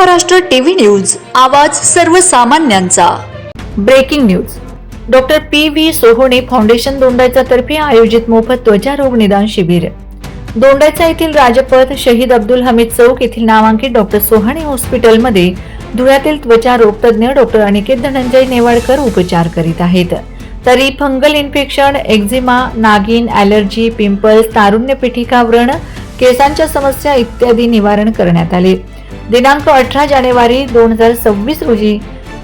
Maharashtra TV news, आवाज सर्वसामान्यांचा। Breaking news. Doctor P V. Sohone foundation Dondaicha तर्फे आयोजित मोफत त्वचारोग निदान शिबिर। दोंडाईचा येथील राजपथ शहीद अब्दुल हमीद चौक येथील नामांकित डॉक्टर सोहाणे हॉस्पिटलमध्ये धुळ्यातील त्वचा रोग तज्ञ डॉक्टर अनिकेत धनंजय नेवाळकर उपचार करीत आहेत। तरी फंगल इन्फेक्शन, एक्झिमा, नागिन, ॲलर्जी, पिंपल्स, तारुण्य पिठिका व्रण, केसांच्या समस्या इत्यादी निवारण करण्यात आले। दिनांक 18 जानेवारी 2026 रोजी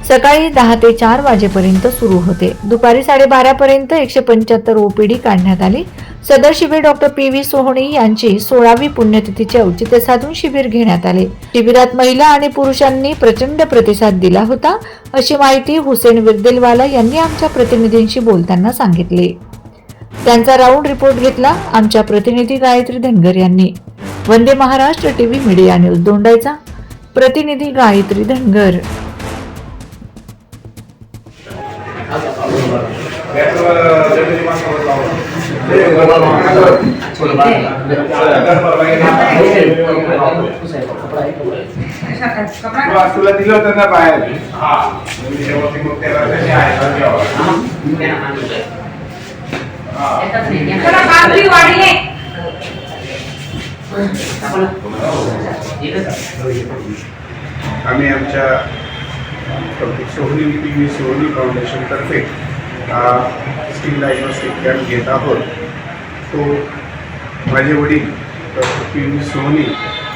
सकाळी 10 ते 4 वाजेपर्यंत सुरू होते। दुपारी 12:30 पर्यंत 175 ओपीडी काढण्यात आली। सदर शिबिर डॉक्टर पी.व्ही. सोहोणे यांची 16वी पुण्यतिथीचे औचित्य साधून शिबिर घेण्यात आले। शिबिरात महिला आणि पुरुषांनी प्रचंड प्रतिसाद दिला होता, अशी माहिती हुसेन विरदेलवाला यांनी आमच्या प्रतिनिधींशी बोलताना सांगितले। त्यांचा राऊंड रिपोर्ट घेतला आमच्या प्रतिनिधी गायत्री धनगर यांनी। Vande Maharashtra TV media news Dondaicha प्रतिनिधी गायत्री धनगर। तुला दिलं होतं ना बाहेर आम्ही आमच्या सोहनी पी.व्ही. सोहनी फाउंडेशन तर्फे स्किन डायग्नोस्टिक कॅम्प घेत आहोत। तो माझे वडील डॉक्टर पी.व्ही. सोहनी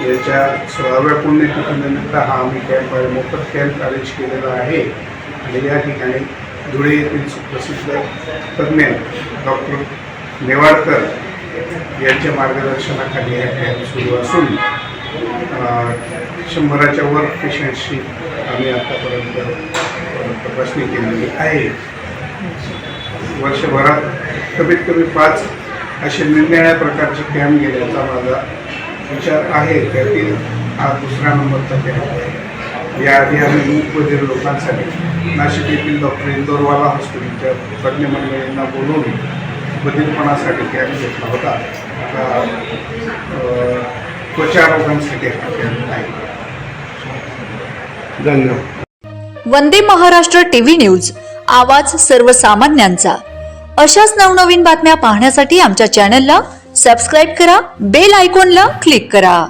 यांच्या 16व्या पुण्यतिथीनिमित्त हा आम्ही कॅम्प मोफत कॅम्प अरेंज केलेला आहे आणि या ठिकाणी धुळे येथील सुप्रसिद्ध तज्ज्ञ डॉक्टर नेवाळकर यांच्या मार्गदर्शनाखाली हा कॅम्प सुरू असून 100च्या वर पेशंटशी आम्ही आतापर्यंत तपासणी केलेली आहे। वर्षभरात कमीत कमी 5 असे निरनिराळ्या प्रकारचे कॅम्प घेण्याचा माझा विचार आहे। त्यातील हा 2रा नंबरचा कॅम्प आहे। याआधी आम्ही बधिर लोकांसाठी नाशिक येथील डॉक्टर इंदोरवाला हॉस्पिटलच्या तज्ज्ञ मंडळींना बोलवून बधिरपणासाठी कॅम्प घेतला होता। आता त्वचा रोगांसाठी हा कॅम्प आहे। धन्यवाद। वंदे महाराष्ट्र टीव्ही न्यूज, आवाज सर्वसामान्यांचा। अशाच नवनवीन बातम्या पाहण्यासाठी आमच्या चॅनलला सबस्क्राईब करा, बेल आयकॉनला क्लिक करा।